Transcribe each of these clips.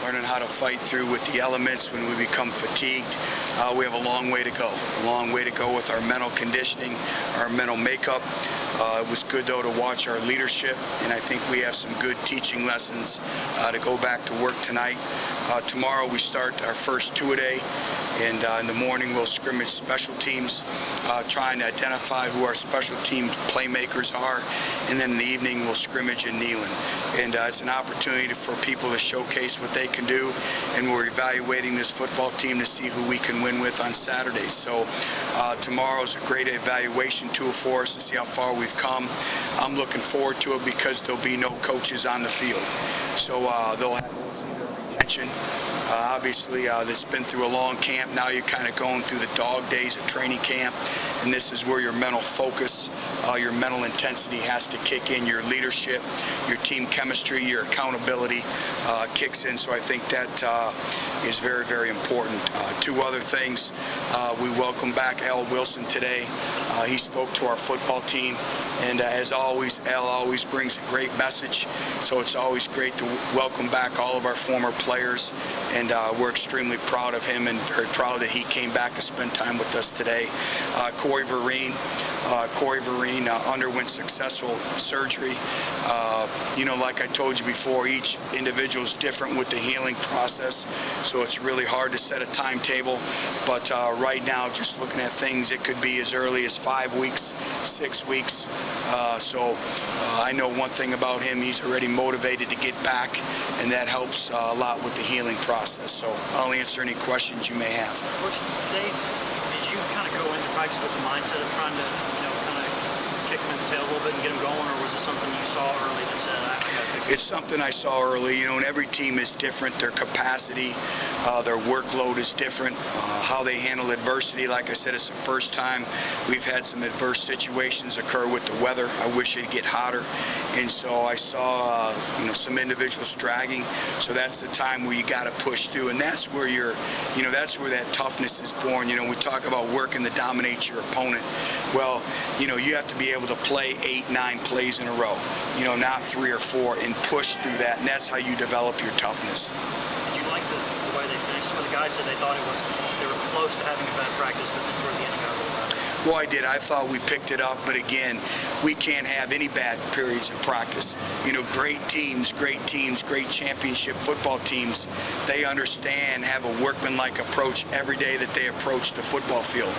learning how to fight through with the elements when we become fatigued. We have a long way to go. A long way to go with our mental conditioning, our mental makeup. It was good, though, to watch our leadership, and I think we have some good teaching lessons to go back to work tonight. Tomorrow we start our first two-a-day, and in the morning we'll scrimmage special teams, trying to identify who our special teams playmakers are, and then in the evening we'll scrimmage in Neyland. And it's an opportunity for people to showcase what they can do, and we're evaluating this football team to see who we can win with on Saturdays. So tomorrow's a great evaluation tool for us to see how far we've come. I'm looking forward to it because there'll be no coaches on the field. So we'll see their retention. Obviously, it's been through a long camp. Now you're kind of going through the dog days of training camp, and this is where your mental focus, your mental intensity has to kick in. Your leadership, your team chemistry, your accountability kicks in. So I think that is very, very important. Two other things. We welcome back Al Wilson today. He spoke to our football team, and as always, Al always brings a great message. So it's always great to welcome back all of our former players, and we're extremely proud of him and very proud that he came back to spend time with us today. Corey Vereen underwent successful surgery. Like I told you before, each individual is different with the healing process, so it's really hard to set a timetable. But right now, just looking at things, it could be as early as 5 weeks, 6 weeks. I know one thing about him, he's already motivated to get back, and that helps a lot with the healing process. So I'll answer any questions you may have. Coach, today, did you kind of go into practice with the mindset of trying to, kind of kick him in the tail a little bit and get him going, or was it something you saw early that said, I got to fix it? It's something I saw early, and every team is different. Their capacity, their workload is different. How they handle adversity, like I said, it's the first time we've had some adverse situations occur with the weather. I wish it'd get hotter, and so I saw, some individuals dragging. So that's the time where you got to push through, and that's where that's where that toughness is born. We talk about working to dominate your opponent. Well, you have to be able to play 8, 9 plays in a row, not 3 or 4, and push through that, and that's how you develop your toughness. Did you like the way they finished? Some of the guys said they thought they were close to having a bad practice, but then toward the end it got a little better. Well, I did. I thought we picked it up, but again, we can't have any bad periods in practice. Great teams, great championship football teams, they understand, have a workmanlike approach every day that they approach the football field.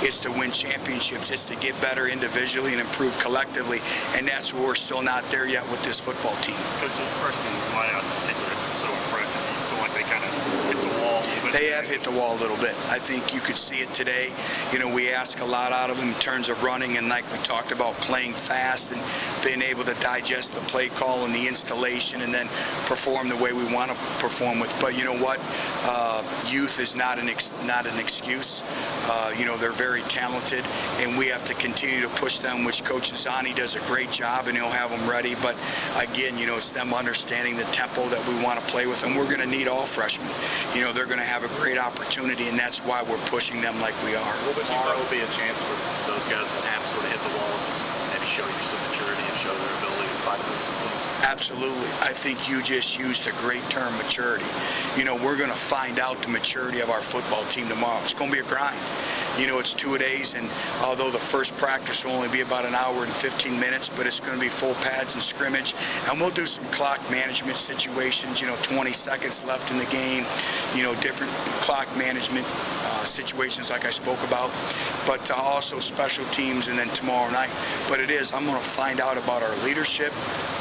It's to win championships. It's to get better individually and improve collectively, and that's where we're still not there yet with this football team. Coach, those freshman lineouts in particular are so impressive. You feel like they kind of hit the wall a little bit? They have hit the wall a little bit. I think you could see it today. We ask a lot out of them in terms of running, and like we talked about, playing fast and being able to digest the play call and the installation and then perform the way we want to perform with. But you know what? Youth is not an excuse. They're very talented, and we have to continue to push them, which Coach Zani does a great job, and he'll have them ready. But again, it's them understanding the tempo that we want to play with, and we're going to need all freshmen. They're going to have a great opportunity, and that's why we're pushing them like we are. Will tomorrow be a chance for those guys that have sort of hit the wall to maybe show you some maturity and show their ability to fight through some things? Absolutely. I think you just used a great term, maturity. We're going to find out the maturity of our football team tomorrow. It's going to be a grind. It's 2-a-days, and although the first practice will only be about an hour and 15 minutes, but it's going to be full pads and scrimmage, and we'll do some clock management situations, 20 seconds left in the game, different clock management situations like I spoke about, but also special teams, and then tomorrow night. But I'm going to find out about our leadership,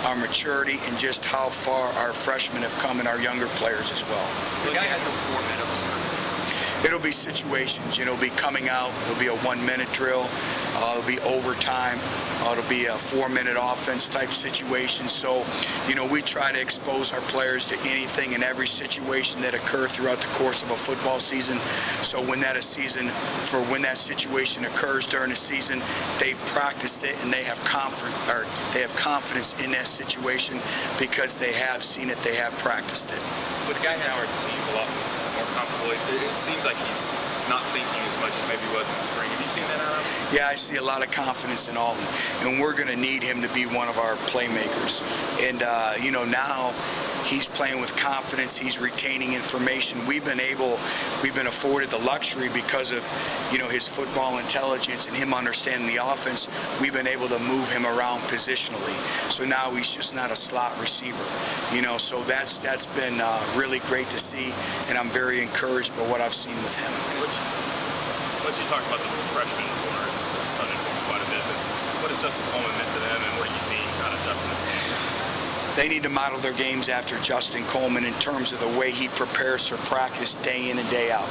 our maturity, and just how far our freshmen have come and our younger players as well. The guy has a 4-minute reserve. It'll be situations, it'll be coming out, it'll be a 1-minute drill, it'll be overtime, it'll be a 4-minute offense type situation. So, we try to expose our players to anything and every situation that occur throughout the course of a football season. So when that situation occurs during the season, they've practiced it and they have confidence in that situation because they have seen it, they have practiced it. But the guy Howard seems a lot more comfortable. It seems like he's not thinking as much as maybe he was in the spring. Have you seen that out of him? Yeah, I see a lot of confidence in Alton, and we're going to need him to be one of our playmakers. And, now he's playing with confidence. He's retaining information. We've been afforded the luxury because of, his football intelligence and him understanding the offense. We've been able to move him around positionally. So now he's just not a slot receiver, so that's been really great to see, and I'm very encouraged by what I've seen with him. Let's you talk about the freshman corners, Sunday quite a bit, but what has Justin Coleman meant to them, and what are you seeing out of Justin this game? They need to model their games after Justin Coleman in terms of the way he prepares for practice day in and day out.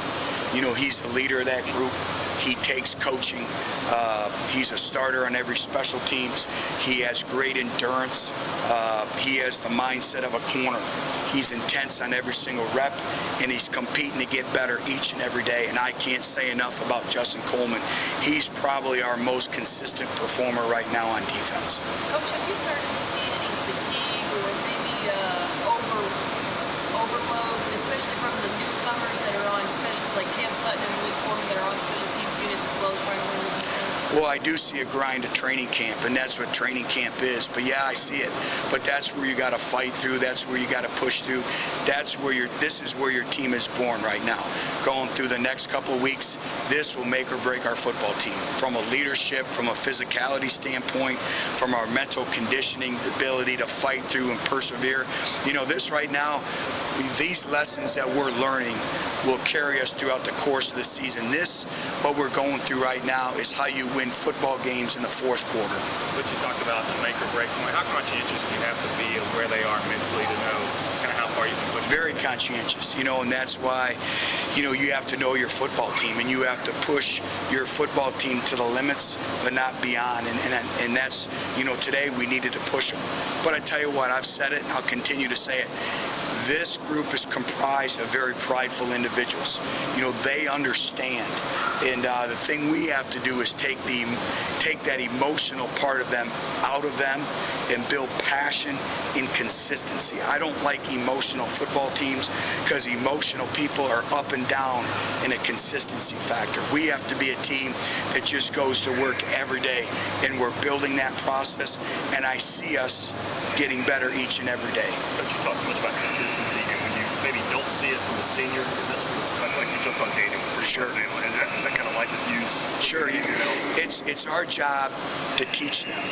He's the leader of that group. He takes coaching. He's a starter on every special teams. He has great endurance. He has the mindset of a corner. He's intense on every single rep, and he's competing to get better each and every day. And I can't say enough about Justin Coleman. He's probably our most consistent performer right now on defense. Coach, have you started to see any fatigue or maybe overload, especially from the newcomers that are on special, like Cam Sutton and Malik Corbin, that are on special teams units as well as trying to win the defense? Well, I do see a grind of training camp, and that's what training camp is. But yeah, I see it. But that's where you got to fight through. That's where you got to push through. This is where your team is born right now. Going through the next couple of weeks, this will make or break our football team. From a leadership, from a physicality standpoint, from our mental conditioning, the ability to fight through and persevere. This right now, these lessons that we're learning will carry us throughout the course of the season. What we're going through right now, is how you win football games in the fourth quarter. But you talked about the make or break point. How conscientious do you have to be of where they are mentally to know kind of how far you can push? Very conscientious, and that's why, you have to know your football team, and you have to push your football team to the limits, but not beyond. And that's, today we needed to push them. But I tell you what, I've said it, and I'll continue to say it. This group is comprised of very prideful individuals. They understand. And the thing we have to do is take that emotional part of them out of them and build passion and consistency. I don't like emotional football teams because emotional people are up and down in a consistency factor. We have to be a team that just goes to work every day, and we're building that process, and I see us getting better each and every day. But you talk so much about consistency, and when you maybe don't see it from the senior, is that sort of like you jumped on Daniel? Sure. Is that kind of light diffuse? Sure. It's our job to teach them.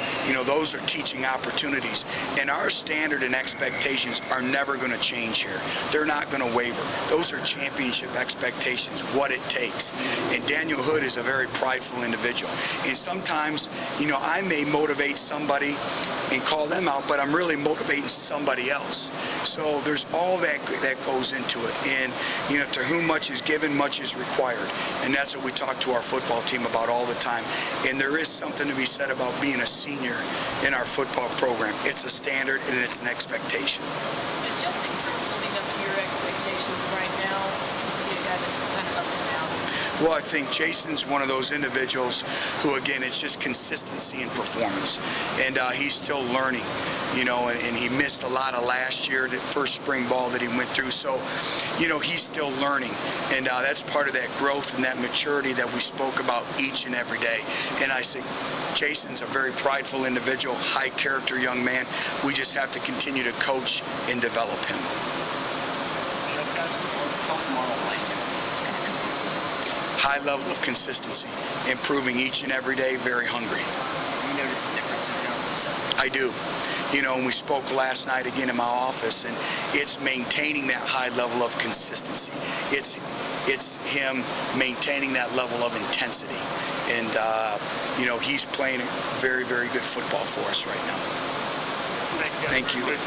Those are teaching opportunities, and our standard and expectations are never going to change here. They're not going to waver. Those are championship expectations, what it takes. And Daniel Hood is a very prideful individual. And sometimes, I may motivate somebody and call them out, but I'm really motivating somebody else. So there's all that goes into it. And, to whom much is given, much is required. And that's what we talk to our football team about all the time. And there is something to be said about being a senior in our football program. It's a standard and it's an expectation. Is Justin living up to your expectations right now? Seems to be a guy that's kind of up and down. Well, I think Jason's one of those individuals who, again, it's just consistency in performance. And he's still learning, and he missed a lot of last year, the first spring ball that he went through. So, he's still learning. And that's part of that growth and that maturity that we spoke about each and every day. And I say, Jason's a very prideful individual, high character young man. We just have to continue to coach and develop him. High level of consistency, improving each and every day, very hungry. You notice the difference in how sense? I do. And we spoke last night again in my office, and it's maintaining that high level of consistency. It's him maintaining that level of intensity. And, he's playing very, very good football for us right now. Thanks, guys. Thank you. Thanks,